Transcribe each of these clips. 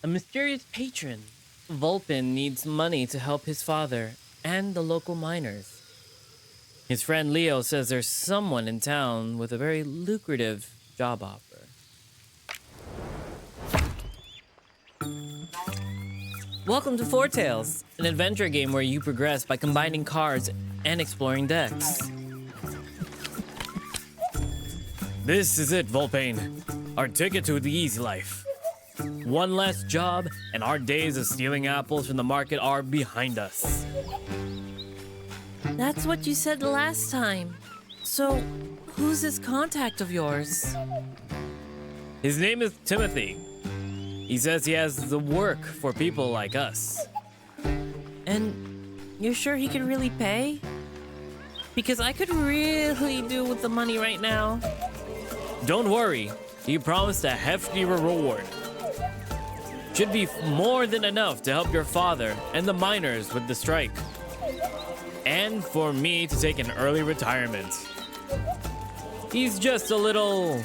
A mysterious patron. Vulpin needs money to help his father and the local miners. His friend Leo says there's someone in town with a very lucrative job offer. Welcome to Foretales, an adventure game where you progress by combining cards and exploring decks. This is it, Vulpin. Our ticket to the easy life. One less job, and our days of stealing apples from the market are behind us. That's what you said last time. So, who's this contact of yours? His name is Timothy. He says he has the work for people like us. And you're sure he can really pay? Because I could really do with the money right now. Don't worry, he promised a hefty reward. Should be more than enough to help your father and the miners with the strike. And for me to take an early retirement. He's just a little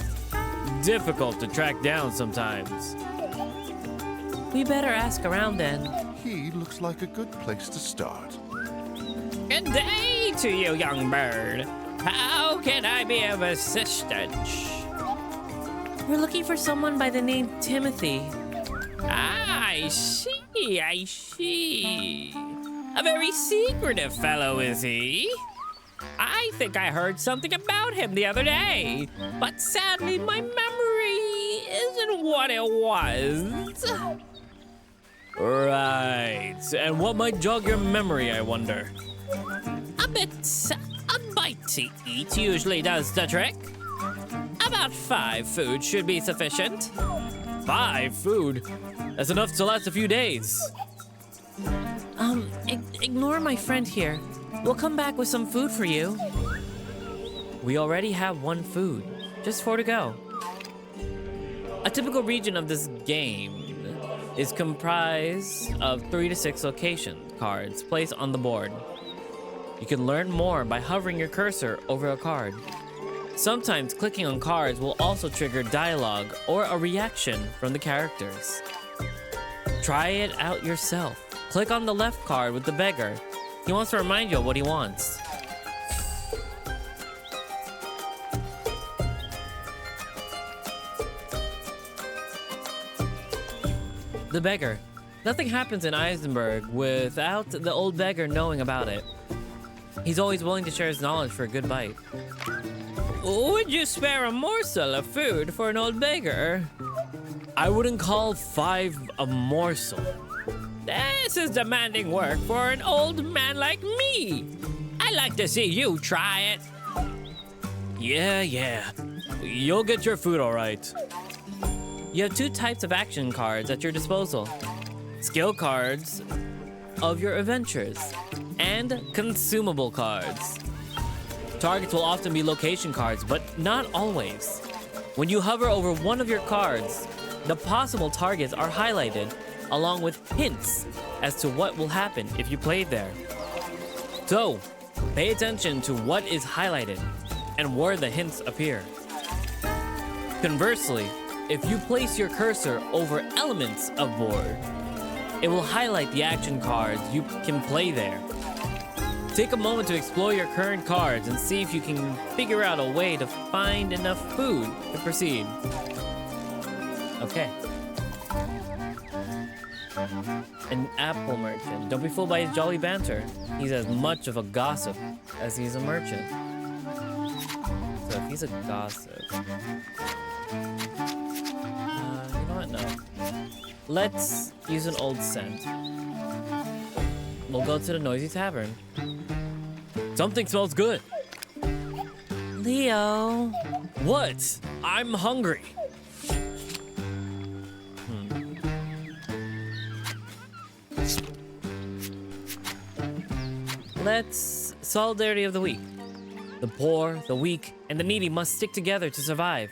difficult to track down sometimes. We better ask around then. He looks like a good place to start. Good day to you, young bird. How can I be of assistance? We're looking for someone by the name Timothy. I see. A very secretive fellow, is he? I think I heard something about him the other day, but sadly my memory isn't what it was. Right, and what might jog your memory, I wonder? A bite to eat usually does the trick. About 5 food should be sufficient. 5 food? That's enough to last a few days. Ignore my friend here. We'll come back with some food for you. We already have 1 food, just 4 to go. A typical region of this game is comprised of 3 to 6 location cards placed on the board. You can learn more by hovering your cursor over a card. Sometimes clicking on cards will also trigger dialogue or a reaction from the characters. Try it out yourself. Click on the left card with the beggar. He wants to remind you of what he wants. The beggar. Nothing happens in Eisenberg without the old beggar knowing about it. He's always willing to share his knowledge for a good bite. Would you spare a morsel of food for an old beggar? I wouldn't call 5 a morsel. This is demanding work for an old man like me. I'd like to see you try it. Yeah. You'll get your food all right. You have 2 types of action cards at your disposal. Skill cards of your adventures and consumable cards. Targets will often be location cards, but not always. When you hover over one of your cards, the possible targets are highlighted along with hints as to what will happen if you play there. So, pay attention to what is highlighted and where the hints appear. Conversely, if you place your cursor over elements of board, it will highlight the action cards you can play there. Take a moment to explore your current cards and see if you can figure out a way to find enough food to proceed. Okay. An apple merchant. Don't be fooled by his jolly banter. He's as much of a gossip as he's a merchant. So if he's a gossip... you know what? No. Let's use an old scent. We'll go to the noisy tavern. Something smells good. Leo. What? I'm hungry. Let's solidarity of the week. The poor, the weak, and the needy must stick together to survive.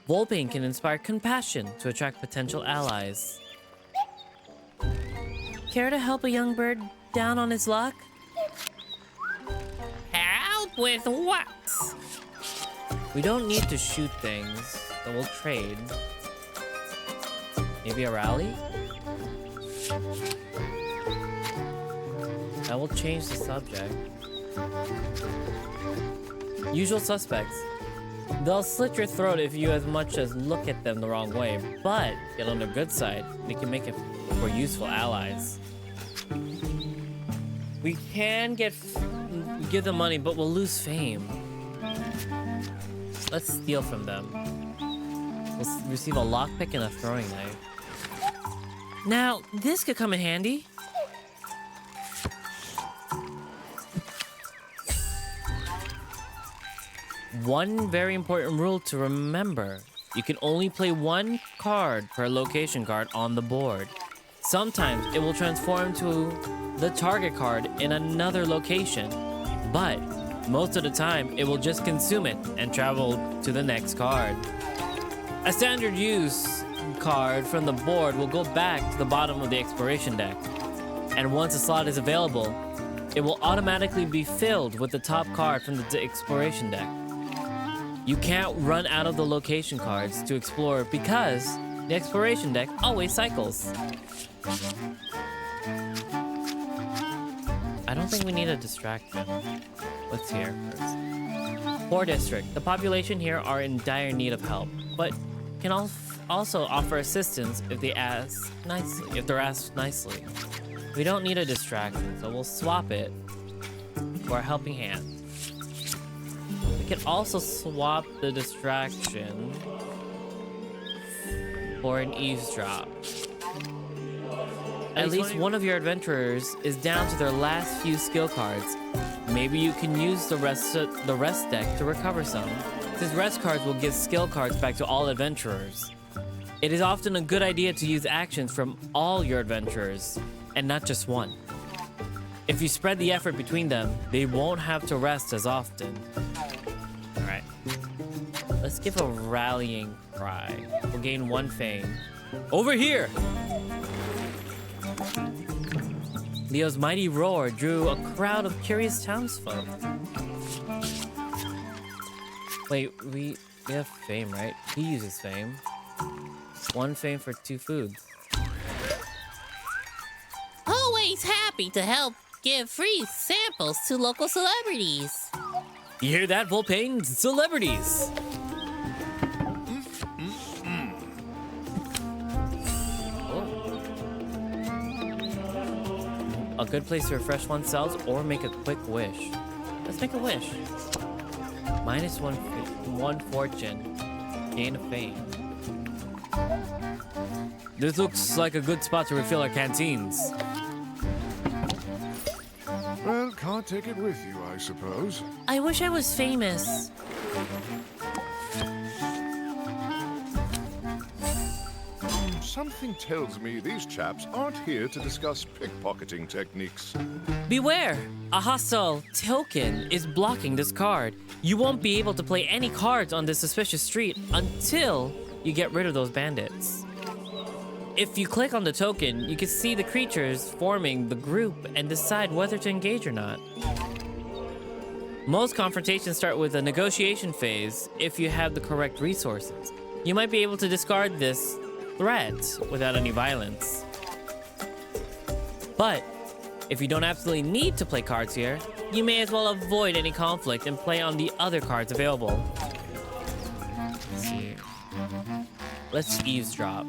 Vulpin can inspire compassion to attract potential allies. Care to help a young bird down on his luck? Help with what? We don't need to shoot things, so we'll trade. Maybe a rally? I will change the subject. Usual suspects. They'll slit your throat if you as much as look at them the wrong way, but get on the good side, they can make it for useful allies. We can give them money, but we'll lose fame. Let's steal from them. We'll receive a lockpick and a throwing knife. Now, this could come in handy. One very important rule to remember. You can only play one card per location card on the board. Sometimes it will transform to the target card in another location, but most of the time it will just consume it and travel to the next card. A standard use card from the board will go back to the bottom of the exploration deck, and once a slot is available, it will automatically be filled with the top card from the exploration deck. You can't run out of the location cards to explore because the exploration deck always cycles. I don't think we need a distraction. Let's hear first. Poor district. The population here are in dire need of help, but can also offer assistance if they ask nicely. If they're asked nicely. We don't need a distraction, so we'll swap it for a helping hand. We can also swap the distraction for an eavesdrop. At least one of your adventurers is down to their last few skill cards. Maybe you can use the rest deck to recover some, since rest cards will give skill cards back to all adventurers. It is often a good idea to use actions from all your adventurers, and not just one. If you spread the effort between them, they won't have to rest as often. Alright. Let's give a rallying cry. We'll gain 1 fame. Over here! Leo's mighty roar drew a crowd of curious townsfolk. Wait, we have fame, right? He uses fame. 1 fame for 2 foods. Always happy to help give free samples to local celebrities. You hear that, Volpain? Celebrities! A good place to refresh oneself or make a quick wish. Let's make a wish. Minus one fortune. Gain a fame. This looks like a good spot to refill our canteens. Well, can't take it with you, I suppose. I wish I was famous. Something tells me these chaps aren't here to discuss pickpocketing techniques. Beware! A hostile token is blocking this card. You won't be able to play any cards on this suspicious street until you get rid of those bandits. If you click on the token, you can see the creatures forming the group and decide whether to engage or not. Most confrontations start with a negotiation phase if you have the correct resources. You might be able to discard this threat without any violence. But if you don't absolutely need to play cards here, you may as well avoid any conflict and play on the other cards available. Let's see. Let's eavesdrop.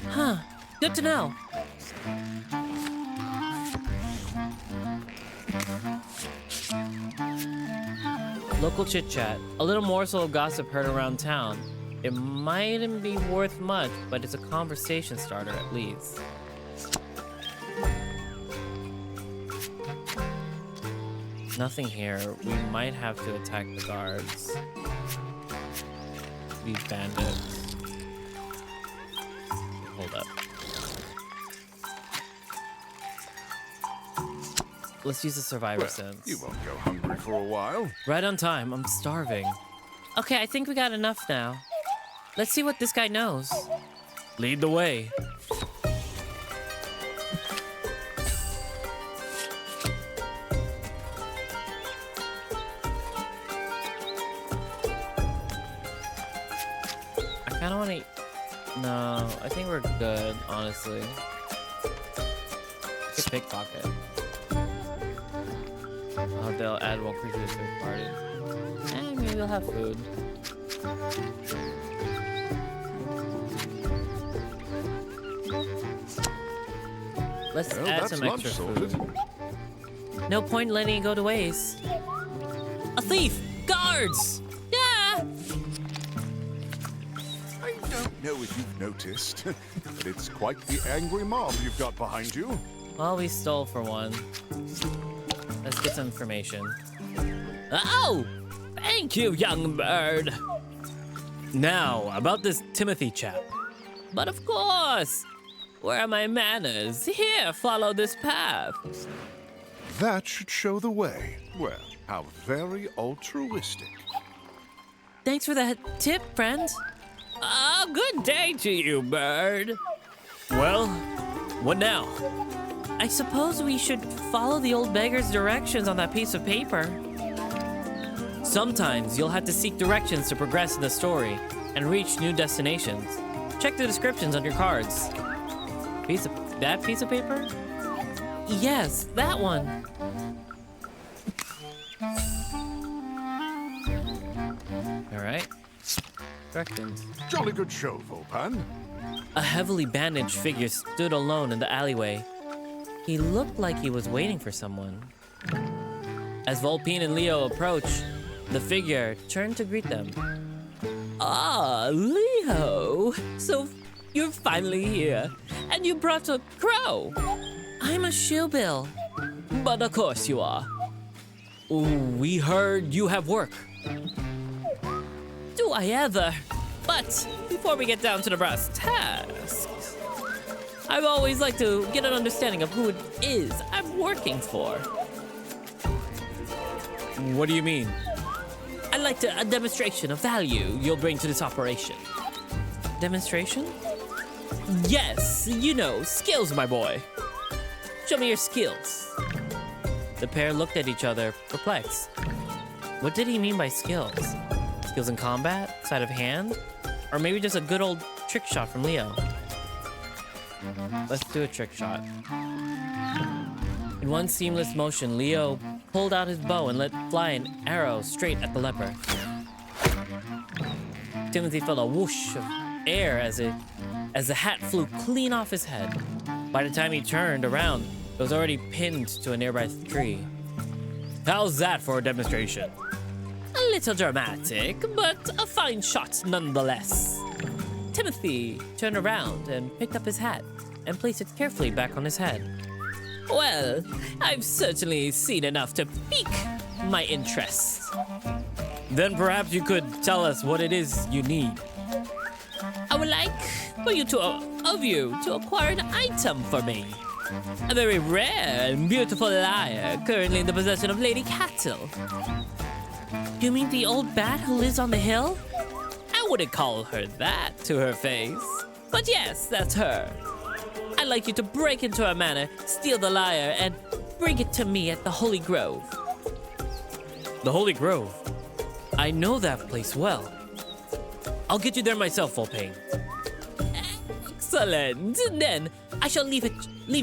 Huh, good to know. Local chit-chat. A little morsel of gossip heard around town. It mightn't be worth much, but it's a conversation starter at least. Nothing here. We might have to attack the guards. These bandits. Hold up. Let's use the survivor sense. You won't go hungry for a while. Right on time. I'm starving. Okay, I think we got enough now. Let's see what this guy knows. Lead the way. I kind of want to No, I think we're good, honestly. Get pickpocket. Oh, they'll add one creature to the party. And maybe we'll have food. Let's Well, add that's some lunch extra sorted. food. No point letting it go to waste. A thief! Guards! Yeah. I don't know if you've noticed, but it's quite the angry mob you've got behind you. Well, we stole for one. Let's get some information. Oh! Thank you, young bird. Now, about this Timothy chap. But of course! Where are my manners? Here, follow this path. That should show the way. Well, how very altruistic. Thanks for that tip, friend. Good day to you, bird. Well, what now? I suppose we should follow the old beggar's directions on that piece of paper. Sometimes you'll have to seek directions to progress in the story and reach new destinations. Check the descriptions on your cards. That piece of paper? Yes, that one. All right. Directions. Jolly good show, Volpan. A heavily bandaged figure stood alone in the alleyway. He looked like he was waiting for someone. As Volpine and Leo approached, the figure turned to greet them. Ah, Leo. So you're finally here. And you brought a crow. I'm a shillbill. But of course you are. We heard you have work. Do I ever? But before we get down to the brass tacks, I've always liked to get an understanding of who it is I'm working for. What do you mean? I'd like a demonstration of value you'll bring to this operation. Demonstration? Yes, you know, skills, my boy. Show me your skills. The pair looked at each other, perplexed. What did he mean by skills? Skills in combat? Sleight of hand? Or maybe just a good old trick shot from Leo? Let's do a trick shot. In one seamless motion, Leo pulled out his bow and let fly an arrow straight at the leper. Timothy felt a whoosh of air as the hat flew clean off his head. By the time he turned around, it was already pinned to a nearby tree. How's that for a demonstration? A little dramatic, but a fine shot nonetheless. Timothy turned around and picked up his hat and placed it carefully back on his head. Well, I've certainly seen enough to pique my interest. Then perhaps you could tell us what it is you need. I would like for you to acquire an item for me. A very rare and beautiful lyre currently in the possession of Lady Cattle. You mean the old bat who lives on the hill? I wouldn't call her that to her face, but yes, that's her. I'd like you to break into her manor, steal the lyre, and bring it to me at the Holy Grove. The Holy Grove? I know that place well. I'll get you there myself, Volpane. Excellent. Then I shall leave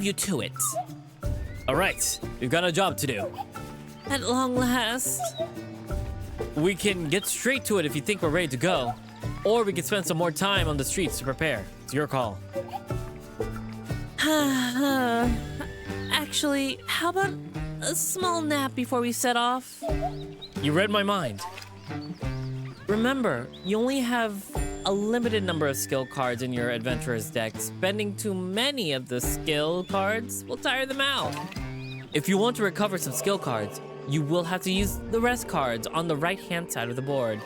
you to it. All right, we've got a job to do. At long last. We can get straight to it if you think we're ready to go. Or we can spend some more time on the streets to prepare. It's your call. Actually, how about a small nap before we set off? You read my mind. Remember, you only have a limited number of skill cards in your adventurer's deck. Spending too many of the skill cards will tire them out. If you want to recover some skill cards, you will have to use the rest cards on the right-hand side of the board.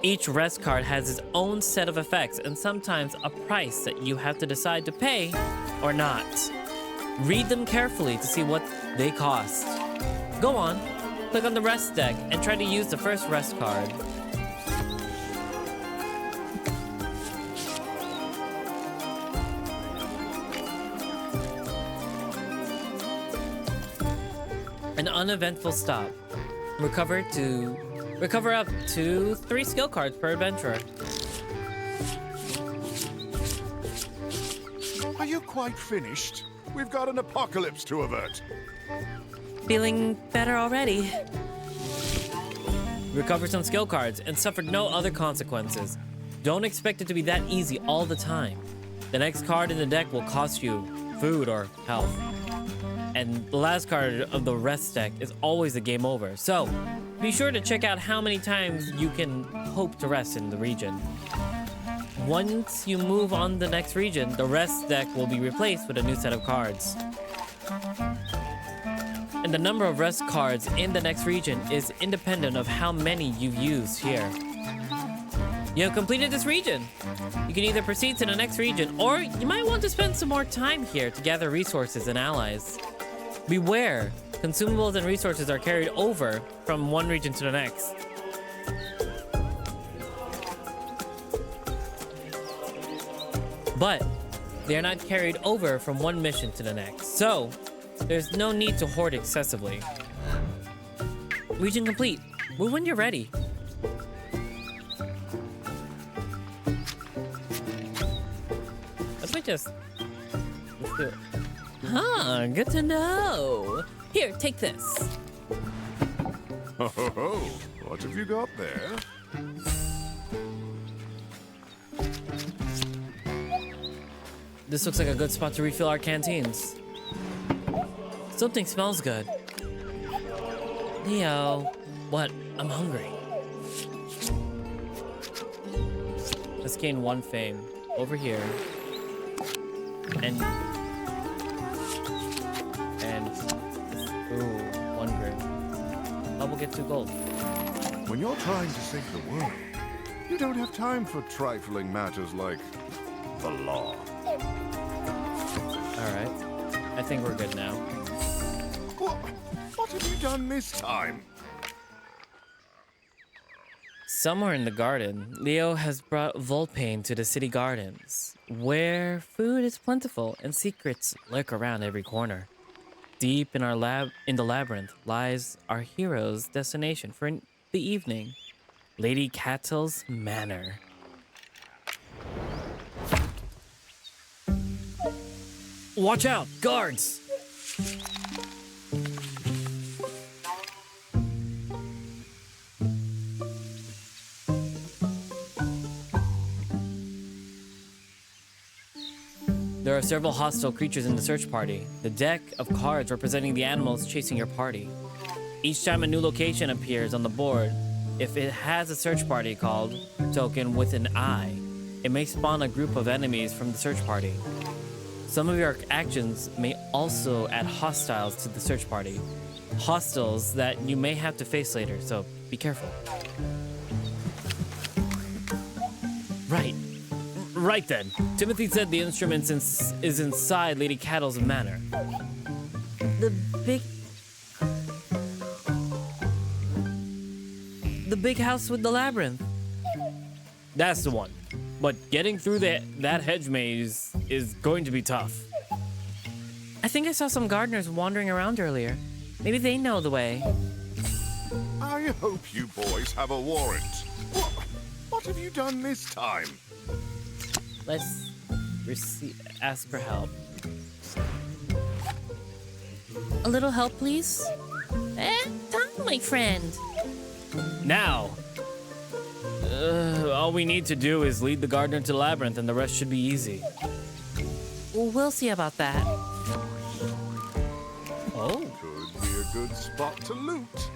Each rest card has its own set of effects and sometimes a price that you have to decide to pay or not. Read them carefully to see what they cost. Go on, click on the rest deck and try to use the first rest card. An uneventful stop. Recover up to 3 skill cards per adventurer. you quite finished? We've got an apocalypse to avert. Feeling better already. Recovered some skill cards and suffered no other consequences. Don't expect it to be that easy all the time. The next card in the deck will cost you food or health. And the last card of the rest deck is always a game over. So be sure to check out how many times you can hope to rest in the region. Once you move on the next region, the rest deck will be replaced with a new set of cards. And the number of rest cards in the next region is independent of how many you've used here. You have completed this region. You can either proceed to the next region, or you might want to spend some more time here to gather resources and allies. Beware, consumables and resources are carried over from one region to the next. But they are not carried over from one mission to the next, so there's no need to hoard excessively. Region complete. Move when you're ready. Let's do it. Huh, good to know. Here, take this. Oh, what have you got there? This looks like a good spot to refill our canteens. Something smells good. Leo, what? I'm hungry. Let's gain 1 fame. Over here. And ooh, 1 grim. I will get 2 gold. When you're trying to save the world, you don't have time for trifling matters like the law. Alright. I think we're good now. What have you done this time? Somewhere in the garden, Leo has brought Volpain to the city gardens, where food is plentiful and secrets lurk around every corner. Deep in the labyrinth lies our hero's destination for the evening, Lady Cattle's Manor. Watch out, guards! There are several hostile creatures in the search party. The deck of cards representing the animals chasing your party. Each time a new location appears on the board, if it has a search party called token with an eye, it may spawn a group of enemies from the search party. Some of your actions may also add hostiles to the search party. Hostiles that you may have to face later, so be careful. Right then. Timothy said the instrument is inside Lady Cattle's manor. The big house with the labyrinth. That's the one. But getting through that hedge maze is going to be tough. I think I saw some gardeners wandering around earlier. Maybe they know the way. I hope you boys have a warrant. What have you done this time? Let's ask for help. A little help, please? Time, my friend. Now! All we need to do is lead the gardener to the labyrinth and the rest should be easy. We'll see about that. Oh. Could be a good spot to loot.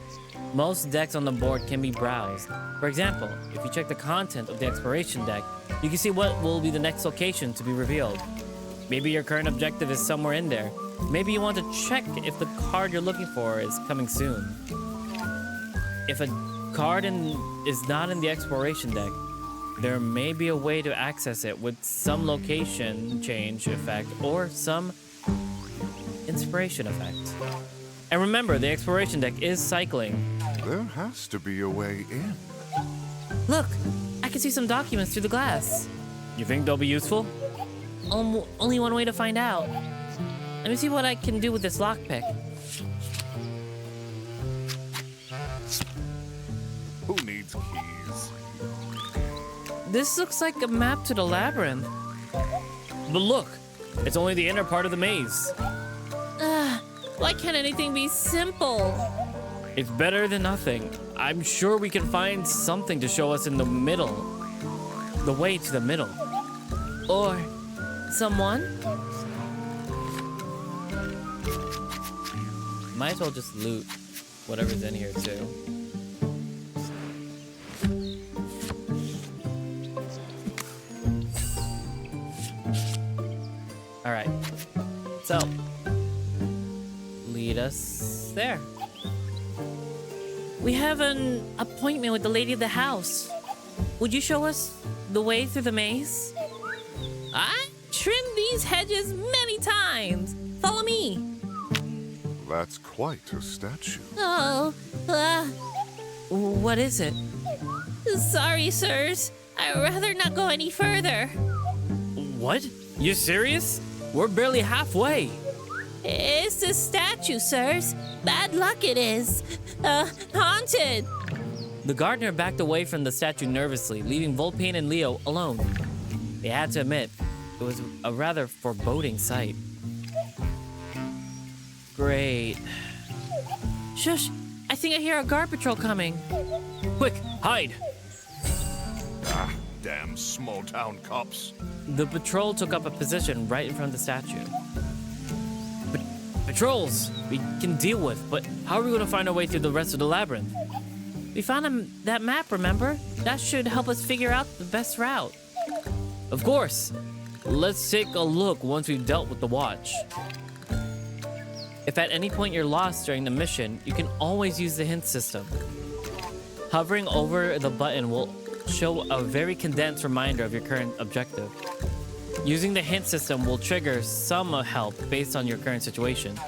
Most decks on the board can be browsed. For example, if you check the content of the exploration deck, you can see what will be the next location to be revealed. Maybe your current objective is somewhere in there. Maybe you want to check if the card you're looking for is coming soon. If a card is not in the exploration deck, there may be a way to access it with some location change effect or some inspiration effect. And remember, the exploration deck is cycling. There has to be a way in. Look, I can see some documents through the glass. You think they'll be useful? Only one way to find out. Let me see what I can do with this lockpick. Who needs keys? This looks like a map to the labyrinth. But look, It's only the inner part of the maze. Why can't anything be simple? It's better than nothing. I'm sure we can find something to show us in the middle. The way to the middle. Or someone? Might as well just loot whatever's in here too. All right. So, lead us there. We have an appointment with the lady of the house. Would you show us the way through the maze? I trimmed these hedges many times. Follow me. That's quite a statue. Oh, What is it? sorry, sirs. I'd rather not go any further. What? You serious? We're barely halfway. It's a statue, sirs. Bad luck it is. Haunted. The gardener backed away from the statue nervously, leaving Volpain and Leo alone. They had to admit, it was a rather foreboding sight. Great. Shush! I think I hear a guard patrol coming. Quick, hide! Ah, damn small-town cops. The patrol took up a position right in front of the statue. Patrols, we can deal with, but how are we going to find our way through the rest of the labyrinth? We found that map, remember? That should help us figure out the best route. Of course. Let's take a look once we've dealt with the watch. If at any point you're lost during the mission, you can always use the hint system. Hovering over the button will show a very condensed reminder of your current objective. Using the hint system will trigger some help based on your current situation.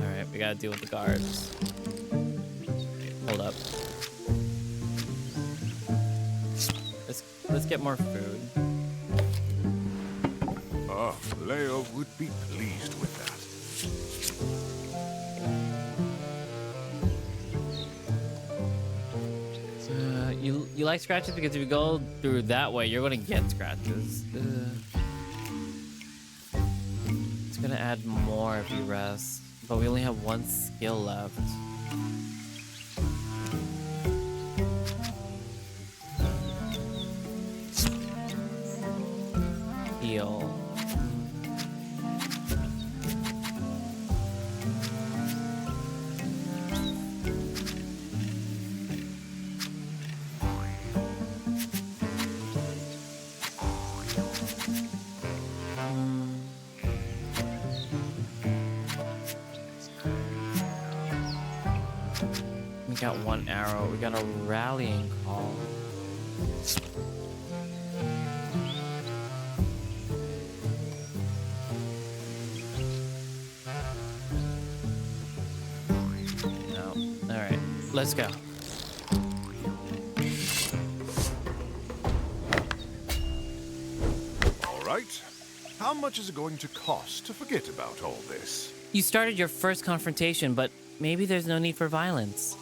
Alright, we gotta deal with the guards. Hold up. Let's get more food. Ah, Leo would be pleased with that. You like scratches because if you go through that way, you're gonna get scratches. It's gonna add more if you rest, but we only have one skill left. Heal. We got one arrow. We got a rallying call. No. All right. Let's go. All right. How much is it going to cost to forget about all this? You started your first confrontation, but maybe there's no need for violence.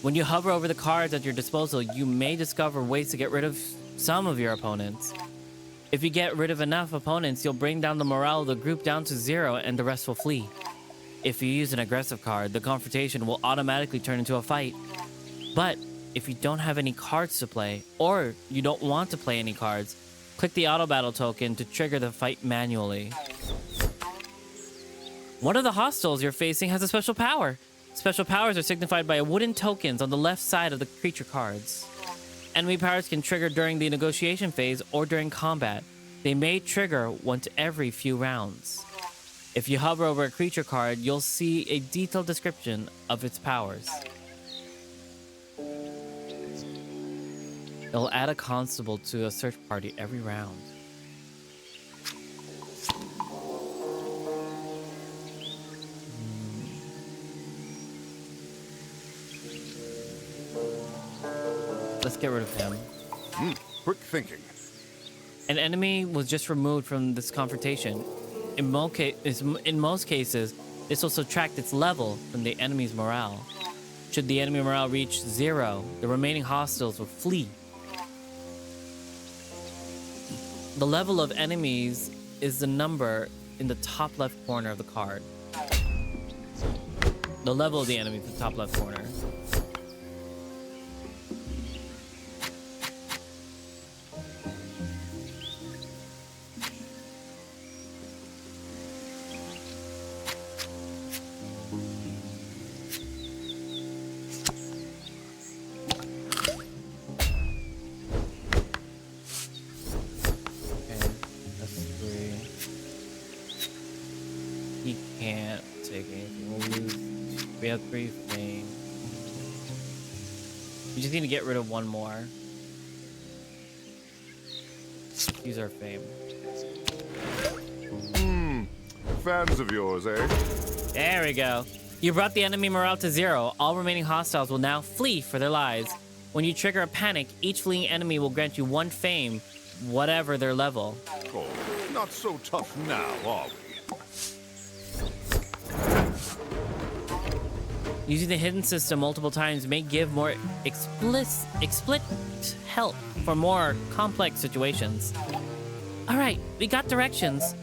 When you hover over the cards at your disposal, you may discover ways to get rid of some of your opponents. If you get rid of enough opponents, you'll bring down the morale of the group down to 0 and the rest will flee. If you use an aggressive card, the confrontation will automatically turn into a fight. But if you don't have any cards to play, or you don't want to play any cards, click the auto battle token to trigger the fight manually. One of the hostiles you're facing has a special power. Special powers are signified by wooden tokens on the left side of the creature cards. Enemy powers can trigger during the negotiation phase or during combat. They may trigger once every few rounds. If you hover over a creature card, you'll see a detailed description of its powers. It'll add a constable to a search party every round. Let's get rid of him. Quick thinking. An enemy was just removed from this confrontation. In most cases, this will subtract its level from the enemy's morale. Should the enemy morale reach 0, the remaining hostiles will flee. The level of enemies is the number in the top left corner of the card. The level of the enemy is the top left corner. He can't take anything. We'll lose. We have 3 fame. We just need to get rid of one more. Use our fame. Fans of yours, eh? There we go. You brought the enemy morale to 0. All remaining hostiles will now flee for their lives. When you trigger a panic, each fleeing enemy will grant you 1 fame, whatever their level. Oh, not so tough now, are we? Using the hidden system multiple times may give more explicit help for more complex situations. All right, we got directions.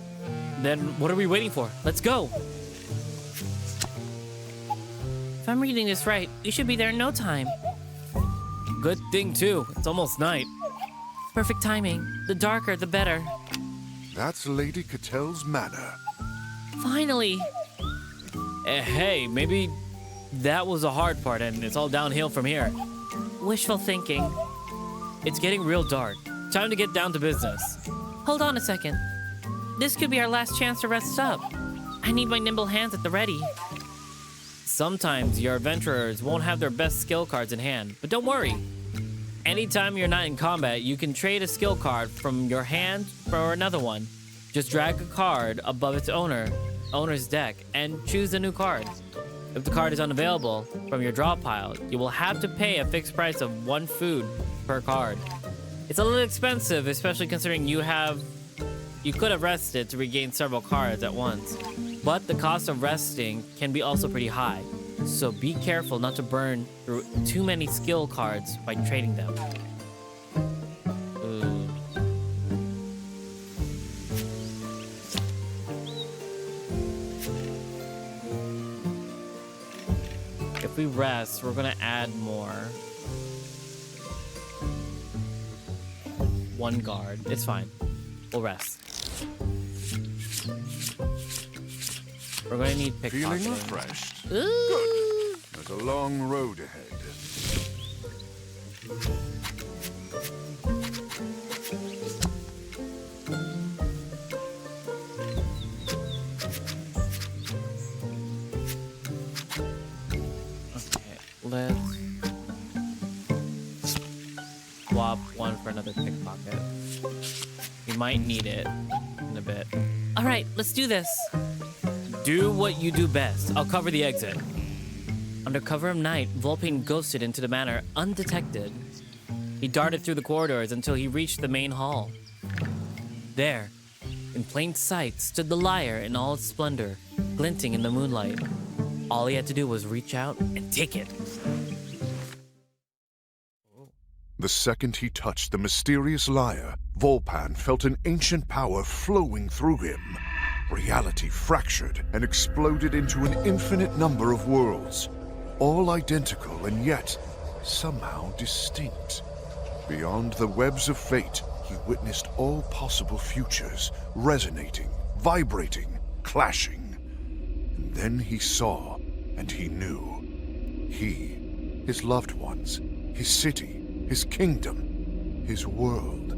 Then what are we waiting for? Let's go. If I'm reading this right, we should be there in no time. Good thing too, it's almost night. Perfect timing. The darker, the better. That's Lady Catel's manor. Finally. Hey, maybe that was the hard part and it's all downhill from here. Wishful thinking. It's getting real dark. Time to get down to business. Hold on a second. This could be our last chance to rest up. I need my nimble hands at the ready. Sometimes your adventurers won't have their best skill cards in hand, but don't worry. Anytime you're not in combat, you can trade a skill card from your hand for another one. Just drag a card above its owner's deck and choose a new card. If the card is unavailable from your draw pile, you will have to pay a fixed price of 1 food per card. It's a little expensive, especially considering you could have rested to regain several cards at once. But the cost of resting can be also pretty high, so be careful not to burn through too many skill cards by trading them. Ooh. If we rest, we're gonna add more. 1 guard. It's fine. We'll rest. We're gonna need pickpocketing. Feeling refreshed? Ooh. Good. There's a long road ahead. Okay, let's swap 1 for another pickpocket. We might need it in a bit. All right, let's do this. Do what you do best. I'll cover the exit. Under cover of night, Vulpine ghosted into the manor undetected. He darted through the corridors until he reached the main hall. There, in plain sight, stood the lyre in all its splendor, glinting in the moonlight. All he had to do was reach out and take it. The second he touched the mysterious lyre, Volpan felt an ancient power flowing through him. Reality fractured and exploded into an infinite number of worlds, all identical and yet somehow distinct. Beyond the webs of fate, he witnessed all possible futures, resonating, vibrating, clashing. And then he saw, and he knew. He, his loved ones, his city, his kingdom, his world,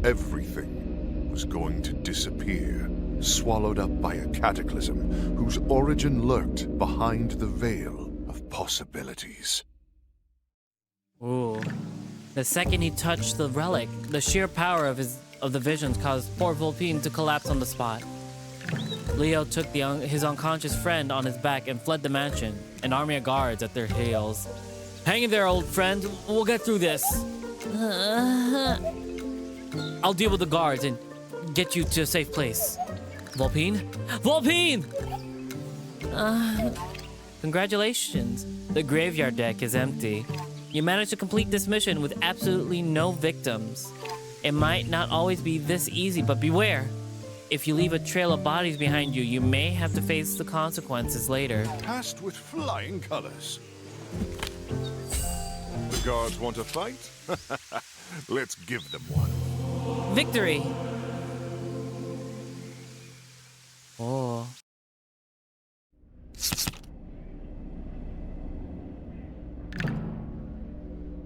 everything was going to disappear, swallowed up by a cataclysm whose origin lurked behind the veil of possibilities. Ooh. The second he touched the relic, the sheer power of the visions caused poor Vulpine to collapse on the spot. Leo took his unconscious friend on his back and fled the mansion, an army of guards at their heels. Hang in there, old friend. We'll get through this. I'll deal with the guards and get you to a safe place. Vulpine? Vulpine! Congratulations. The graveyard deck is empty. You managed to complete this mission with absolutely no victims. It might not always be this easy, but beware. If you leave a trail of bodies behind you, you may have to face the consequences later. Passed with flying colors. The guards want a fight? Let's give them one. Victory! Oh.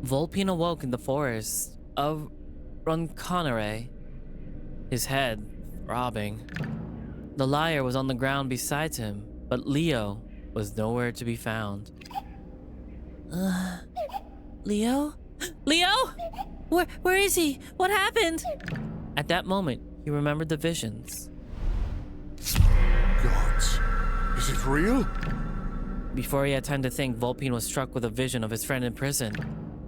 Volpine awoke in the forest of Ronconere, his head throbbing. The liar was on the ground beside him, but Leo was nowhere to be found. Leo? Leo? Where is he? What happened? At that moment, he remembered the visions. Gods, is it real? Before he had time to think, Volpine was struck with a vision of his friend in prison.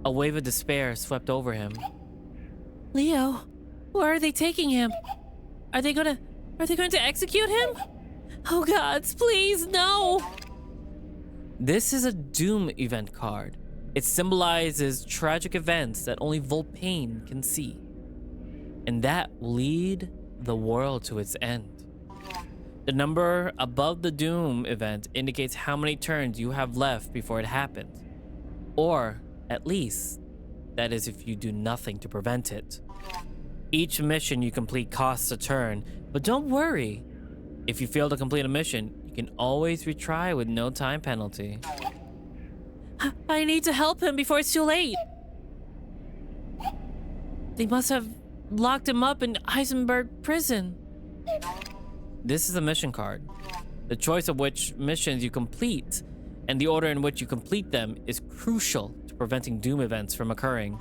A wave of despair swept over him. Leo, where are they taking him? Are they going to execute him? Oh gods, please, no! This is a Doom event card. It symbolizes tragic events that only Volpine can see. And that will lead the world to its end. The number above the Doom event indicates how many turns you have left before it happens. Or, at least, that is if you do nothing to prevent it. Each mission you complete costs a turn, but don't worry. If you fail to complete a mission, you can always retry with no time penalty. I need to help him before it's too late. They must have locked him up in Heisenberg prison. This is a mission card. The choice of which missions you complete and the order in which you complete them is crucial to preventing Doom events from occurring.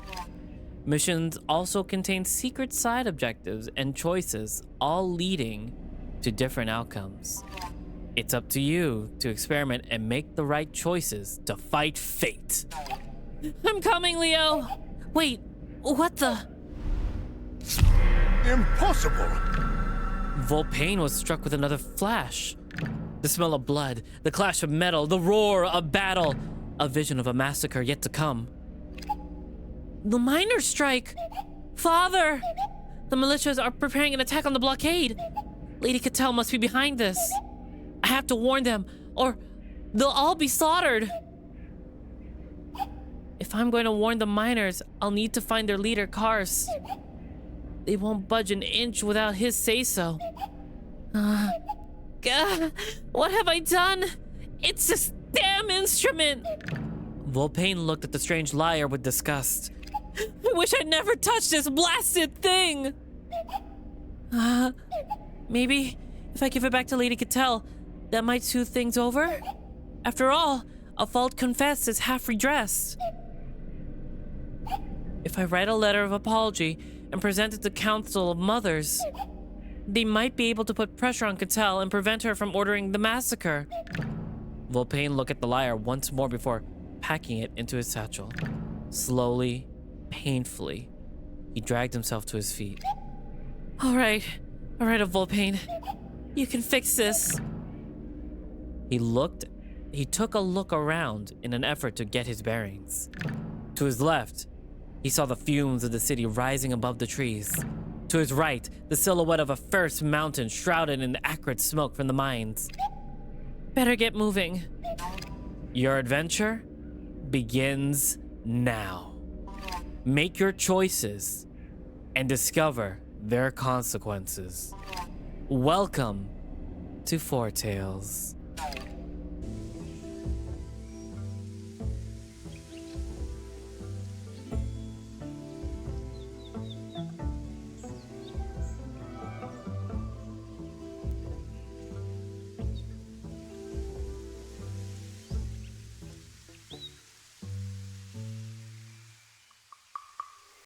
Missions also contain secret side objectives and choices, all leading to different outcomes. It's up to you to experiment and make the right choices to fight fate. I'm coming, Leo. Wait, what the? Impossible! Volpine was struck with another flash. The smell of blood, the clash of metal, the roar of battle, a vision of a massacre yet to come. The miners' strike! Father! The militias are preparing an attack on the blockade. Lady Cattell must be behind this. I have to warn them, or they'll all be slaughtered. If I'm going to warn the miners, I'll need to find their leader, Kars. They won't budge an inch without his say-so. God, what have I done? It's this damn instrument! Volpine looked at the strange liar with disgust. I wish I'd never touched this blasted thing! Maybe if I give it back to Lady Cattell, that might soothe things over? After all, a fault confessed is half redressed. If I write a letter of apology and present it to Council of Mothers, they might be able to put pressure on Cattell and prevent her from ordering the massacre. Volpine looked at the lyre once more before packing it into his satchel. Slowly, painfully, he dragged himself to his feet. All right, Volpine. You can fix this. He took a look around in an effort to get his bearings. To his left, he saw the fumes of the city rising above the trees. To his right, the silhouette of a first mountain shrouded in acrid smoke from the mines. Better get moving. Your adventure begins now. Make your choices and discover their consequences. Welcome to Foretales.